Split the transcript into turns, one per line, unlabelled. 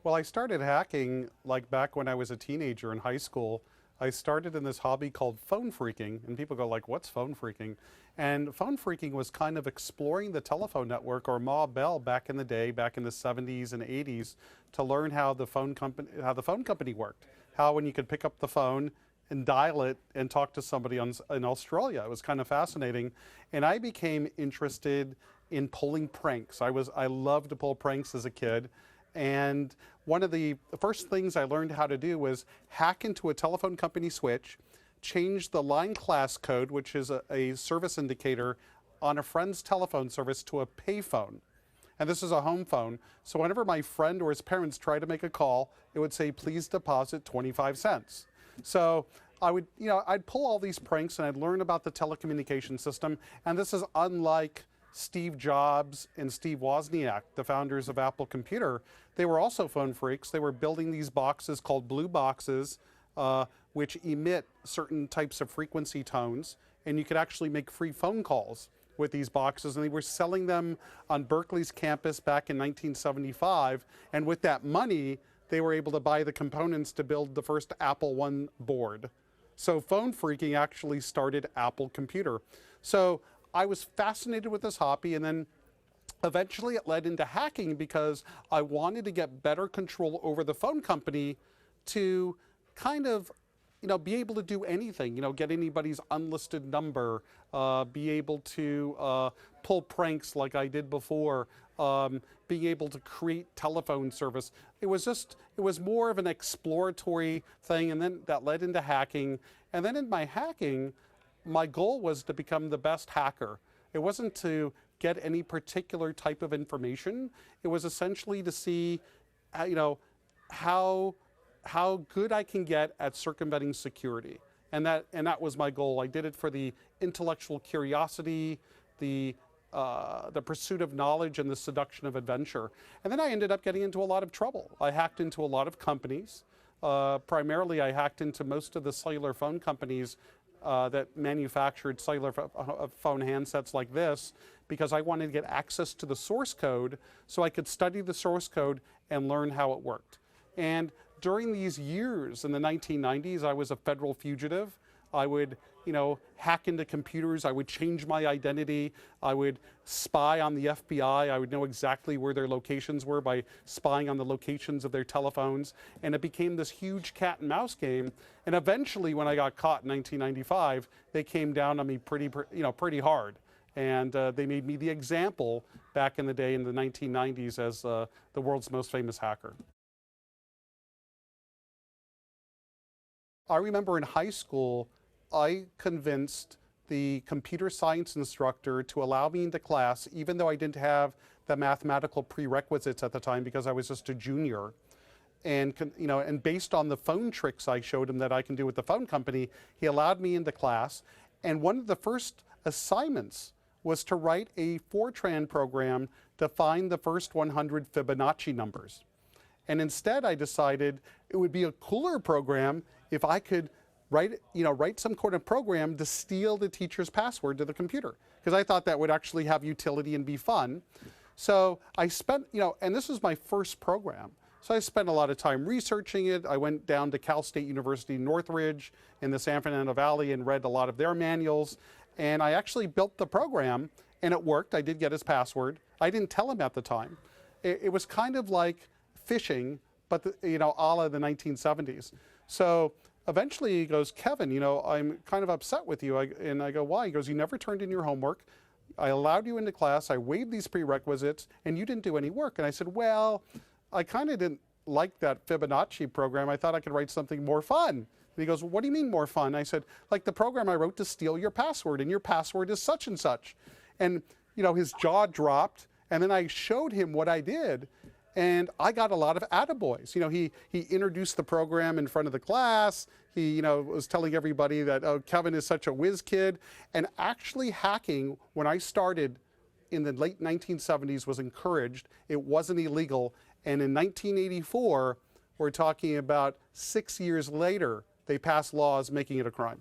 Well, I started hacking like back when I was a teenager in high school. I started in this hobby called phone phreaking, and people go like, "What's phone phreaking?" And phone phreaking was kind of exploring the telephone network or Ma Bell back in the day, back in the 70s and 80s, to learn how the phone company worked. How when you could pick up the phone and dial it and talk to somebody in Australia. It was kind of fascinating, and I became interested in pulling pranks. I loved to pull pranks as a kid. And one of the first things I learned how to do was hack into a telephone company switch, change the line class code, which is a service indicator on a friend's telephone service, to a payphone. And this is a home phone. So whenever my friend or his parents tried to make a call, it would say, please deposit 25 cents. So I'd pull all these pranks and I'd learn about the telecommunication system. And this is unlike Steve Jobs and Steve Wozniak, the founders of Apple Computer. They were also phone freaks. They were building these boxes called blue boxes, which emit certain types of frequency tones, and you could actually make free phone calls with these boxes, and they were selling them on Berkeley's campus back in 1975, and with that money, they were able to buy the components to build the first Apple I board. So phone phreaking actually started Apple Computer. So I was fascinated with this hobby, and then eventually it led into hacking because I wanted to get better control over the phone company to kind of be able to do anything, get anybody's unlisted number, be able to pull pranks like I did before, being able to create telephone service. It was more of an exploratory thing, and then that led into hacking. And then in my hacking, my goal was to become the best hacker. It wasn't to get any particular type of information. It was essentially to see, how good I can get at circumventing security. And that was my goal. I did it for the intellectual curiosity, the pursuit of knowledge, and the seduction of adventure. And then I ended up getting into a lot of trouble. I hacked into a lot of companies. Primarily, I hacked into most of the cellular phone companies that manufactured cellular phone handsets like this, because I wanted to get access to the source code so I could study the source code and learn how it worked. And during these years in the 1990s, I was a federal fugitive. I would, hack into computers. I would change my identity. I would spy on the FBI. I would know exactly where their locations were by spying on the locations of their telephones. And it became this huge cat and mouse game. And eventually, when I got caught in 1995, they came down on me pretty hard. And they made me the example back in the day in the 1990s as the world's most famous hacker. I remember in high school, I convinced the computer science instructor to allow me into class, even though I didn't have the mathematical prerequisites at the time because I was just a junior. And based on the phone tricks I showed him that I can do with the phone company, he allowed me into class. And one of the first assignments was to write a Fortran program to find the first 100 Fibonacci numbers. And instead, I decided it would be a cooler program if I could write some kind of program to steal the teacher's password to the computer, because I thought that would actually have utility and be fun. So I spent, and this was my first program. So I spent a lot of time researching it. I went down to Cal State University Northridge in the San Fernando Valley and read a lot of their manuals. And I actually built the program, and it worked. I did get his password. I didn't tell him at the time. It was kind of like phishing, but a la the 1970s. So eventually he goes, Kevin, I'm kind of upset with you. And I go, why? He goes, you never turned in your homework. I allowed you into class. I waived these prerequisites, and you didn't do any work. And I said, well, I kind of didn't like that Fibonacci program. I thought I could write something more fun. And he goes, well, what do you mean more fun? I said, like the program I wrote to steal your password, and your password is such and such. And his jaw dropped, and then I showed him what I did. And I got a lot of attaboys. He introduced the program in front of the class. He, was telling everybody that, oh, Kevin is such a whiz kid. And actually hacking, when I started in the late 1970s, was encouraged. It wasn't illegal. And in 1984, we're talking about 6 years later, they passed laws making it a crime.